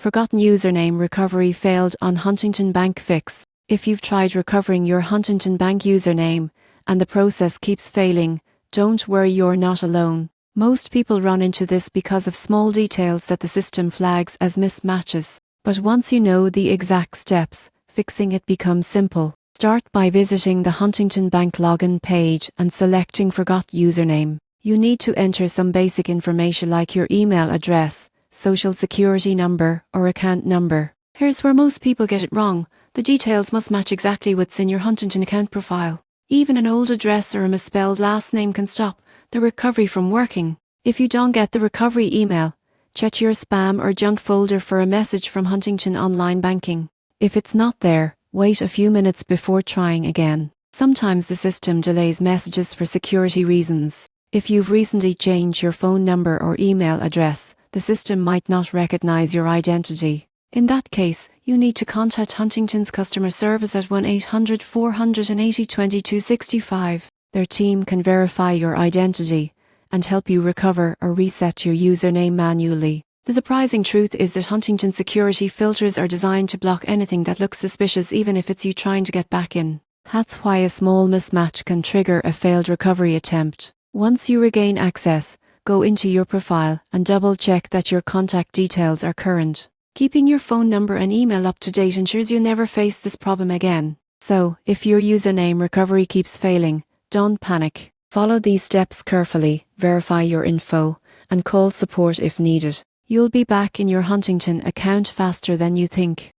Forgotten username recovery failed on Huntington Bank Fix. If you've tried recovering your Huntington Bank username and the process keeps failing, don't worry, you're not alone. Most people run into this because of small details that the system flags as mismatches. But once you know the exact steps, fixing it becomes simple. Start by visiting the Huntington Bank login page and selecting Forgot Username. You need to enter some basic information like your email address, social security number, or account number. Here's where most people get it wrong. The details must match exactly what's in your Huntington account profile. Even an old address or a misspelled last name can stop the recovery from working. If you don't get the recovery email, check your spam or junk folder for a message from Huntington Online Banking. If it's not there, wait a few minutes before trying again. Sometimes the system delays messages for security reasons. If you've recently changed your phone number or email address, the system might not recognize your identity. In that case, you need to contact Huntington's customer service at 1-800-480-2265. Their team can verify your identity and help you recover or reset your username manually. The surprising truth is that Huntington security filters are designed to block anything that looks suspicious, even if it's you trying to get back in. That's why a small mismatch can trigger a failed recovery attempt. Once you regain access, go into your profile and double-check that your contact details are current. Keeping your phone number and email up to date ensures you'll never face this problem again. So, if your username recovery keeps failing, don't panic. Follow these steps carefully, verify your info, and call support if needed. You'll be back in your Huntington account faster than you think.